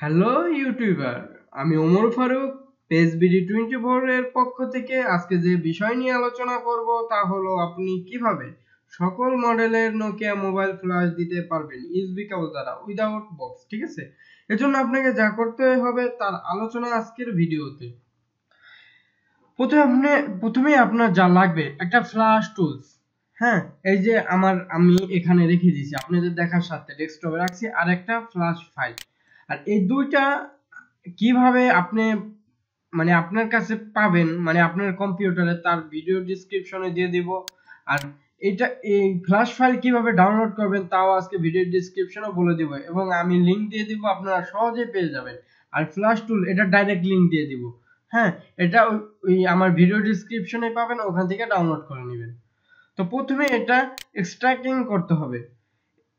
Hello YouTuber, আমি Omar Faruk page BD 24 এর পক্ষ থেকে আজকে যে বিষয় নিয়ে আলোচনা করব তা হলো আপনি কিভাবে সকল মডেলের নোকিয়া মোবাইল ফ্ল্যাশ দিতে পারবেন ইউএসবি কেবল দ্বারা উইদাউট বক্স। ঠিক আছে, এজন্য আপনাকে যা করতে হবে তার আলোচনা আজকের ভিডিওতে। প্রথমে আপনার যা লাগবে একটা ফ্ল্যাশ টুলস। হ্যাঁ, এই যে আমি এখানে রেখে দিয়েছি আপনাদের দেখার সাথে ডেস্কটপে রাখছি আর একটা ফ্ল্যাশ ফাইল। আর এই দুইটা কিভাবে আপনি আপনার কাছে পাবেন, আপনার কম্পিউটারে, তার ভিডিও ডেসক্রিপশনে দিয়ে দিব। আর এই ফ্ল্যাশ ফাইল কিভাবে ডাউনলোড করবেন তাও আজকে ভিডিও ডেসক্রিপশনে বলে দিব, এবং আমি লিংক দিয়ে দিব, আপনারা সহজেই পেয়ে যাবেন। আর ফ্ল্যাশ টুল এটা ডাইরেক্ট লিংক দিয়ে দিব। হ্যাঁ, এটা ওই আমার ভিডিও ডেসক্রিপশনে পাবেন, ওখান থেকে ডাউনলোড করে নেবেন। তো প্রথমে এটা এক্সট্রাক্টিং করতে হবে।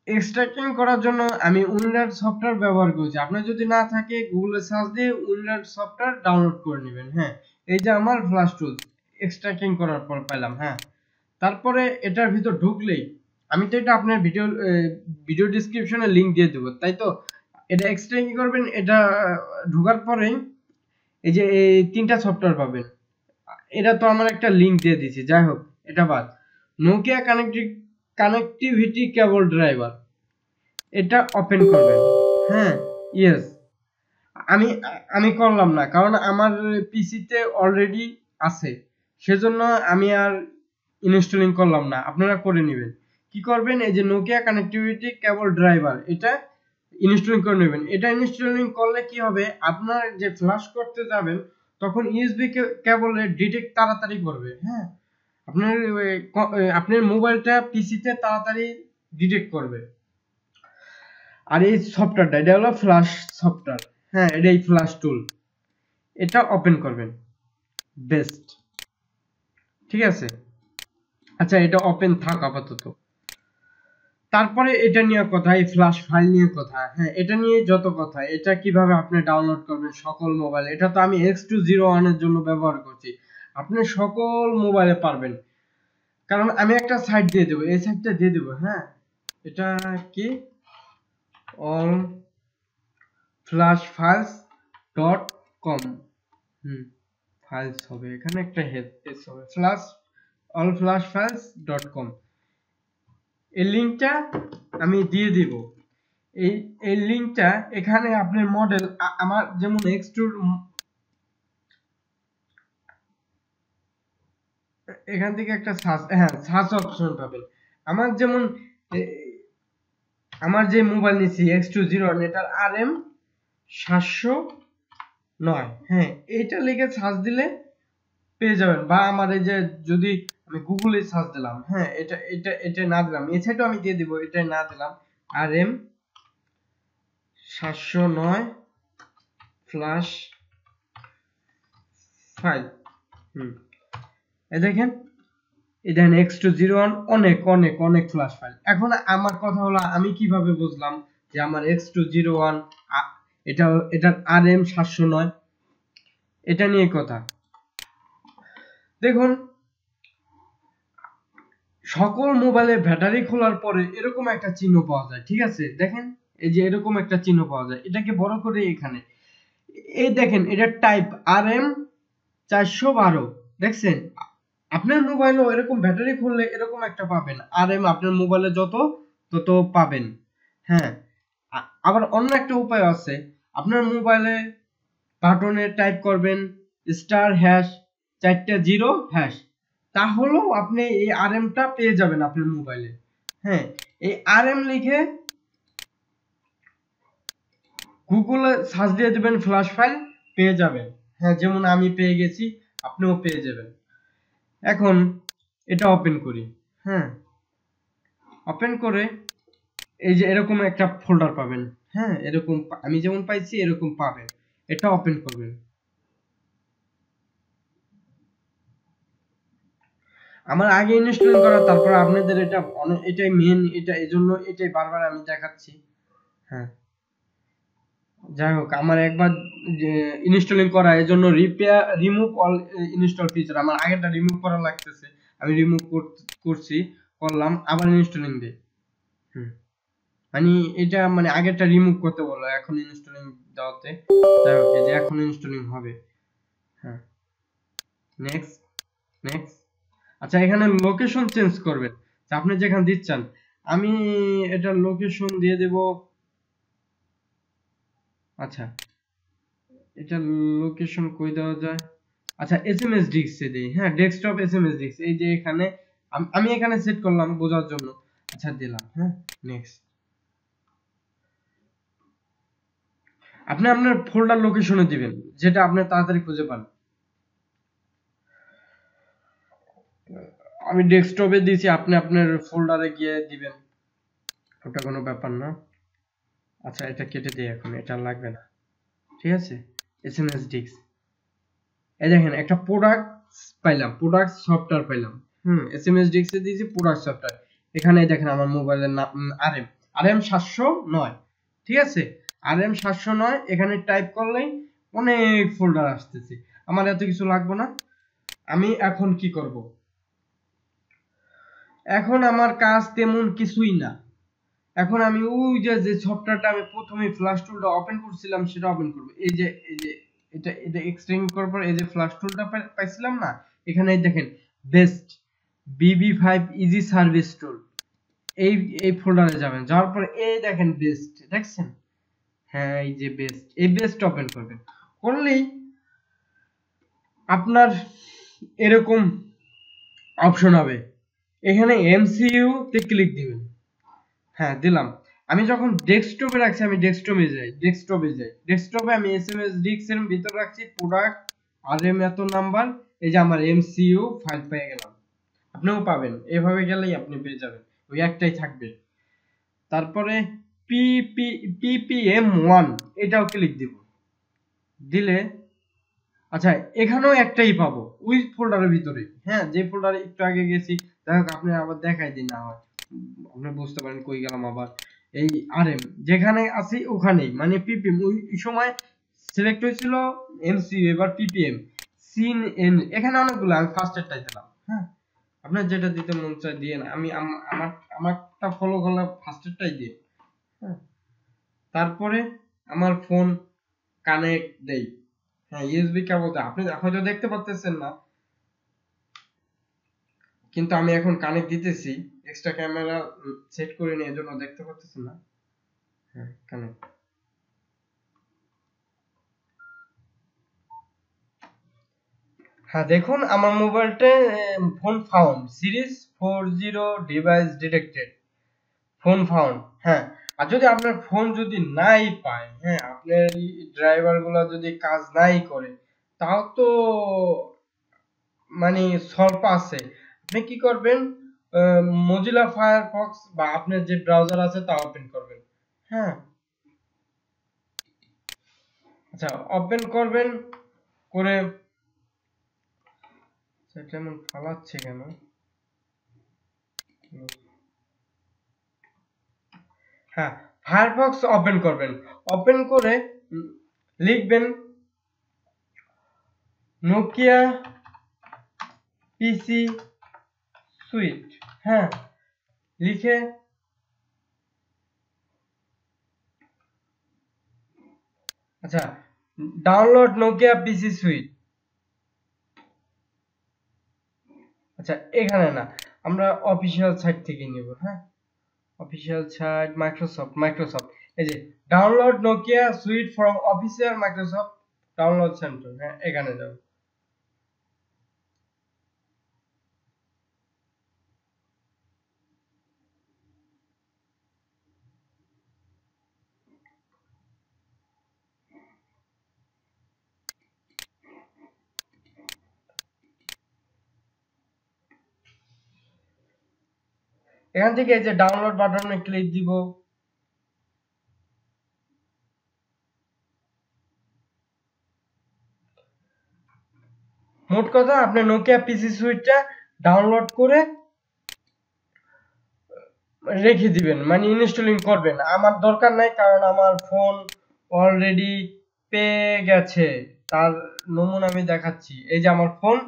এক্সট্রাক্টিং করার জন্য আমি উইনরার সফটওয়্যার ব্যবহার করেছি। আপনার যদি না থাকে গুগলে সার্চ দিয়ে উইনরার সফটওয়্যার ডাউনলোড করে নেবেন। হ্যাঁ, এই যে আমার ফ্ল্যাশ টুল এক্সট্রাক্টিং করার পর পেলাম। হ্যাঁ, তারপরে এটার ভিতর ঢুকলেই আমি তো এটা আপনার ভিডিও ডেসক্রিপশনে লিংক দিয়ে দেবো, তাই তো। এটা এক্সট্রাক্টিং করবেন, এটা ঢোকার পরেই এই যে এই তিনটা সফটওয়্যার পাবেন। এটা তো আমার একটা লিংক দিয়ে দিয়েছি, যাই হোক এটা বাদ। নোকিয়া কানেক্টিভিটি কেবল ড্রাইভার, এটা ওপেন করবেন। হ্যাঁ, ইয়েস, আমি আমি করলাম না, কারণ আমার পিসিতে অলরেডি আছে, সেজন্য আমি আর ইনস্টলিং করলাম না। আপনারা করে নেবেন। কি করবেন, এই যে নোকিয়া কানেক্টিভিটি কেবল ড্রাইভার, এটা ইনস্টলিং করে নেবেন। এটা ইনস্টলিং করলে কি হবে, আপনার যে ফ্ল্যাশ করতে যাবেন তখন ইউএসবি কেবলে ডিটেক্ট তাড়াতাড়ি করবে। হ্যাঁ, আপনার মোবাইলটা পিসিতে তাড়াতাড়ি ডিটেক্ট করবে। আর এই সফটওয়্যারটা, এটা হলো ফ্ল্যাশ সফটওয়্যার। হ্যাঁ, এটাই ফ্ল্যাশ টুল, এটা ওপেন করবেন। বেস্ট, ঠিক আছে। আচ্ছা, এটা ওপেন থাক আপাতত। তারপরে এটা নিয়ে কথা, এই ফ্ল্যাশ ফাইল নিয়ে কথা। হ্যাঁ, এটা নিয়ে যত কথা, এটা কিভাবে আপনি ডাউনলোড করবেন সকল মোবাইল, এটা তো আমি X201 এর জন্য ব্যবহার করছি। আপনি সকল মোবাইলে পারবেন, কারণ আমি একটা সাইট দিয়ে দেবো, এই সাইটটা দিয়ে দেবো। হ্যাঁ, এটা কি অল flashfiles.com। ফাইলস হবে, এখানে একটা হেস হবে, allflashfiles.com। এই লিংকটা আমি দিয়ে দিব। এই লিংকটা এখানে আপনার মডেল, আমার যেমন X2, এখান থেকে একটা সার্চ অপশন পাবেন। আমার যেমন আমার যে মোবাইল নিয়েছি X201, এটার RM 709। হ্যাঁ, এইটা লিখে সার্চ দিলে পেয়ে যাবেন। বা আমার এই যে যদি আমি গুগলে সার্চ দিলাম, হ্যাঁ, এটা না দিলাম, এছাড়াও আমি দিয়ে দিব, এটা না দিলাম, RM 709 ফ্ল্যাশ ফাইল। এই দেখেন X201 অনেক অনেক অনেক ফ্ল্যাশ ফাইল। এখন আমার কথা হলো, আমি কিভাবে বুঝলাম যে আমার X201 এটার RM 709? এটা নিয়ে কথা। দেখুন, সকল মোবাইলে ব্যাটারি খোলার পরে এরকম একটা চিহ্ন পাওয়া যায়। ঠিক আছে, দেখেন এই যে এরকম একটা চিহ্ন পাওয়া যায়, এটাকে বড় করে এখানে এই দেখেন, এটা টাইপ RM 412। দেখছেন, আপনার মোবাইলও এরকম ব্যাটারি খুললে এরকম একটা পাবেন, RM আপনার মোবাইলে যত তত পাবেন। হ্যাঁ, আবার অন্য একটা উপায় আছে, আপনার মোবাইলে বাটনে টাইপ করবেন *#4*0#, তাহলেও আপনি এই RMটা পেয়ে যাবেন আপনার মোবাইলে। হ্যাঁ, এই RM লিখে গুগলে সার্চ দিয়ে দিবেন, ফ্ল্যাশ ফাইল পেয়ে যাবেন। হ্যাঁ, যেমন আমি পেয়ে গেছি, আপনিও পেয়ে যাবেন। এখন এটা ওপেন করি। হ্যাঁ, ওপেন করে এই যে এরকম একটা ফোল্ডার পাবেন। হ্যাঁ, এরকম আমি যেমন পাইছি এরকম পাবেন। এটা ওপেন করবেন। আমার আগে ইনস্টল করা, তারপর আপনাদের এটাই মেন, এটা এজন্য এটাই বারবার আমি দেখাচ্ছি। হ্যাঁ, যাই হোক, আমার একবার ইনস্টলিং করা, এজন্য রিমুভ অল ইনস্টল ফিচার, আমার আগেরটা রিমুভ করা লাগতেছে, আমি রিমুভ করছি, করলাম, আবার ইনস্টলিং দেই। মানে এটা মানে আগেরটা রিমুভ করতে বলো এখন ইনস্টলিং দেওয়াতে, তাই ওকে যে এখন ইনস্টলিং হবে। হ্যাঁ, নেক্সট নেক্সট। আচ্ছা এখানে লোকেশন চেঞ্জ করবেন, আপনি যেখানে দিচ্ছেন। আমি এটা লোকেশন দিয়ে দেব। আচ্ছা এটা লোকেশন কই দেওয়া যায়? আচ্ছা এসএমএস ডিস্কে দেই। হ্যাঁ, ডেস্কটপ এসএমএস ডিস্ক, এই যে এখানে আমি এখানে সেট করলাম বোঝার জন্য। আচ্ছা দিলাম। হ্যাঁ, নেক্সট। আপনি আপনার ফোল্ডার লোকেশনে দিবেন যেটা আপনি তাড়াতাড়ি খুঁজে পান। আমি ডেস্কটপে দিয়েছি, আপনি আপনার ফোল্ডারে গিয়ে দিবেন, ওটা কোনো ব্যাপার না। আচ্ছা এটা কেটে দিই, এখন এটা লাগবে না, ঠিক আছে। এসএমএস ডিস্ক, এই দেখেন একটা প্রোডাক্ট পাইলাম, প্রোডাক্ট সফটওয়্যার পাইলাম। এসএমএস ডিস্কে দিয়েছি প্রোডাক্ট সফটওয়্যার। এখানে দেখেন আমার মোবাইলের নাম আরএম 709, ঠিক আছে। আরএম 709 এখানে টাইপ করলেই অনেক ফোল্ডার আসতেছে। আমার এত কিছু লাগবে না। আমি এখন কি করব? এখন আমার কাজ তেমন কিছুই না। এখন আমি ওই যে সফটওয়্যারটা আমি প্রথমে ফ্ল্যাশ টুলটা ওপেন করছিলাম সেটা ওপেন করব। এই যে এটা এক্সটেন্ড করার পর এই যে ফ্ল্যাশ টুলটা পাইছিলাম না, এখানে দেখেন বেস্ট BB5 ইজি সার্ভিস টুল, এই ফোল্ডারে যাবেন। যাওয়ার পর এই দেখেন বেস্ট, দেখছেন? হ্যাঁ এই যে বেস্ট, এই বেস্ট ওপেন করবেন। করলেই আপনার এরকম অপশন হবে। এখানে MCU তে ক্লিক দিবেন। হ্যাঁ দিলাম। আমি যখন ডেস্কটপে রাখছি, আমি ডেস্কটপে আমি এসএমএস ডিস্ক এর ভিতর রাখছি প্রোডাক্ট আরএম এত নাম্বার, এই যে আমার MCU ফাইল পেয়ে গেলাম। আপনিও পাবেন, এভাবে গেলেই আপনি পেয়ে যাবেন, ওই একটাই থাকবে। তারপরে PPM1 এটাও ক্লিক দিব। দিলে আচ্ছা এখানেও একটাই পাবো ওই ফোল্ডারের ভিতরে। হ্যাঁ, যে ফোল্ডারে একটু আগে গেছি। দেখো আপনি আবার দেখাই দিন, না হয় আপনি বুঝতে পারেন কই গেলাম আবার। এই আরএম যেখানে আছি ওখানেই, মানে পিপিএম ওই সময় সিলেক্ট হয়েছিল এমসিইউ, এবার পিপিএম সিন এন, এখানে অনেকগুলো, আমি ফার্স্টেরটাই দিলাম। হ্যাঁ, আপনার যেটা দিতে মন চায় দিয়ে না, আমি আমারটা ফলো করলাম ফার্স্টেরটাই দিয়ে। হ্যাঁ, তারপরে আমার ফোন কানেক্ট দেই। হ্যাঁ, ইউএসবি কেবলটা আপনি হয়তো দেখতে পাচ্ছেন না, কিন্তু আমি এখন কানেক্ট দিতেছি। এক্সট্রা ক্যামেরা সেট করে নিয়ে এজন্য দেখতে পাচ্ছেন না। হ্যাঁ কানেক্ট। হ্যাঁ দেখুন আমার মোবাইলটা phone found series 40 device detected, phone found. হ্যাঁ, আর যদি আপনার ফোন যদি নাই পায়, হ্যাঁ আপনার ড্রাইভার গুলো যদি কাজ নাই করে, তাও তো মানে সল্ভ আছে। আপনি কি করবেন? মজিলা ফায়ারফক্স বা আপনার যে ব্রাউজার আছে তা ওপেন করবেন। হ্যাঁ, আচ্ছা ওপেন করবেন করে, সেটা এমন ফালাচ্ছে কেন? হ্যাঁ, ফায়ারফক্স ওপেন করবেন। ওপেন করে লিখবেন নোকিয়া পিসি সুইট। হ্যাঁ, লিখে আচ্ছা ডাউনলোড নোকিয়া পিসি সুইট। আচ্ছা এখানে না, আমরা অফিসিয়াল সাইট থেকে নিব। হ্যাঁ, অফিসিয়াল সাইট মাইক্রোসফট, এই যে download Nokia sweet from official Microsoft download centre. হ্যাঁ, এখানে যাব। এখান থেকে এই যে ডাউনলোড বাটনে ক্লিক দিব। মোট কথা আপনি নোকিয়া পিসি সুইটটা ডাউনলোড করে রেখে দিবেন, মানে ইনস্টলিং করবেন। আমার দরকার নাই, কারণ আমার ফোন অলরেডি পেয়ে গেছে। তার নমুনা আমি দেখাচ্ছি, এই যে আমার ফোন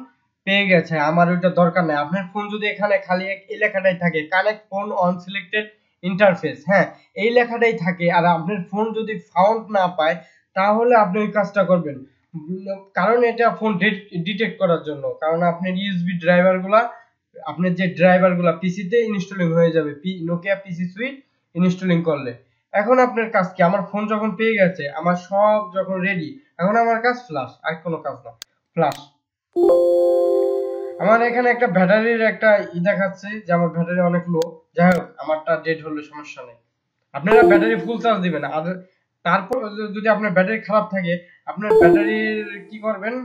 পেয়ে গেছে, আমার ওইটা দরকার নাই। আপনার ফোন যদি এখানে খালি এই লেখাটাই থাকে connect phone on selected, interface, হ্যাঁ এই লেখাটাই থাকে। আর আপনার ফোন যদি ফাউন্ড না পায় তাহলে আপনি ওই কাজটা করবেন, কারণ এটা ফোন ডিটেক্ট করার জন্য, কারণ আপনার ইউএসবি ড্রাইভারগুলা, আপনার যে ড্রাইভারগুলা পিসিতে ইনস্টলিং হয়ে যাবে নোকিয়া পিসি সুইট ইনস্টলিং করলে। এখন আপনার কাজ কি, আমার ফোন যখন পেয়ে গেছে, আমার সব যখন রেডি, এখন আমার কাজ ফ্লাশ, আর কোনো কাজ না, ফ্লাশ। আমার এখানে একটা ব্যাটারির একটা দেখাচ্ছে যে আমার ব্যাটারি অনেক লো, যাই হোক আমারটা ডেড হলে সমস্যা নেই। আপনারা ব্যাটারি ফুল চার্জ দিবেন, আর তারপর যদি আপনার ব্যাটারি খারাপ থাকে, আপনার ব্যাটারির কি করবেন,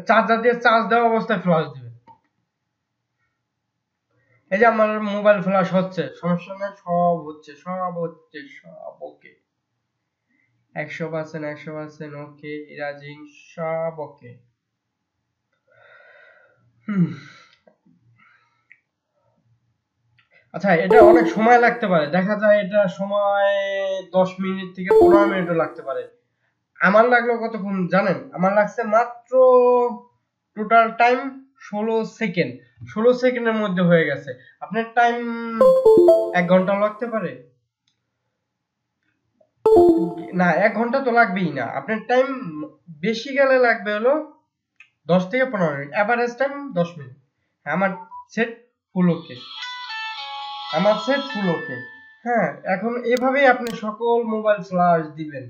চার্জার দিয়ে চার্জ দেওয়া অবস্থায় ফ্লাশ দিবেন। এই যে আমার মোবাইল ফ্লাশ হচ্ছে, সমস্যা নেই, সব হচ্ছে, সব হচ্ছে, সব ওকে, 100% 100% ওকে, ইরাজিং, সব ওকে। আচ্ছা, এটা অনেক সময় লাগতে পারে, দেখা যায় এটা সময় 10 মিনিট থেকে 15 মিনিটও লাগতে পারে। আমার লাগলো কতক্ষণ জানেন? আমার লাগছে মাত্র টোটাল টাইম 16 সেকেন্ড। 16 সেকেন্ডের মধ্যে হয়ে গেছে। আপনার টাইম 1 ঘন্টা লাগতে পারে? না, 1 ঘন্টা তো লাগবেই না। আপনার টাইম বেশি গেলে লাগবে হলো 10 থেকে 15 মিনিট। Average time 10 minute. আমার সেট ফুল ওকে। আমার সেট ফুল ওকে। হ্যাঁ, এখন এভাবেই আপনি সকল মোবাইল ফ্লাশ দিবেন।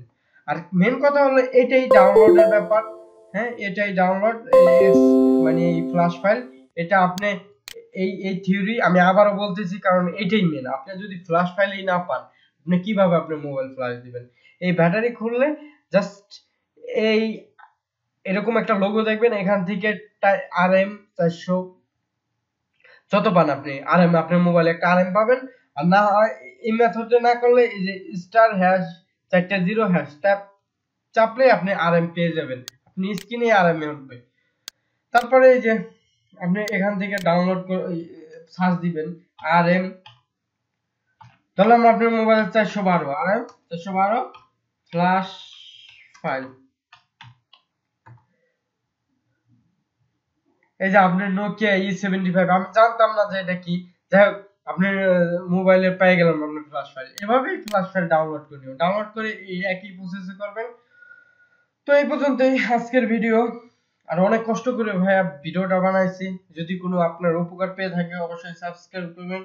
আর মেন কথা হলো এটাই ডাউনলোডের ব্যাপার। হ্যাঁ, এটাই ডাউনলোড, মানে এই ফ্লাশ ফাইল, এটা আপনি এই থিওরি আমি আবারও বলতেছি, কারণ এটাই মেন। আপনি যদি ফ্লাশ ফাইলই না পান, আপনি কিভাবে আপনার মোবাইল ফ্লাশ দিবেন? এই ব্যাটারি খুললে জাস্ট এই এরকম একটা লোগো দেখবেন, এখান থেকে RM 400 যত পান আপনি আরএম, আপনার মোবাইলে একটা আরএম পাবেন। আর না হয় এই মেথডে না করলে এই যে স্টার হ্যাশ 4টা 0 হ্যাশ ট্যাপ চাপলে আপনি আরএম পেয়ে যাবেন, আপনি স্ক্রিনে আরএম উঠবে। তারপরে এই যে আপনি এখান থেকে ডাউনলোড করে সার্চ দিবেন আরএম, ধরলাম আপনার মোবাইলে 412 আরএম 412 ফ্ল্যাশ ফাইল। এই যে আপনার নোকিয়া E75, আমি জানতাম না যে এটা কি, যাই হোক আপনার মোবাইলে পেয়ে গেলাম আপনার ফ্ল্যাশ ফাইল। এভাবেই ফ্ল্যাশ ফাইল ডাউনলোড করে নিও, ডাউনলোড করে এই একই প্রসেসে করবেন। তো এই পর্যন্তই আজকের ভিডিও। আর অনেক কষ্ট করে ভাইয়া ভিডিওটা বানাইছি, যদি কোনো আপনার উপকার পেয়ে থাকে অবশ্যই সাবস্ক্রাইব করবেন।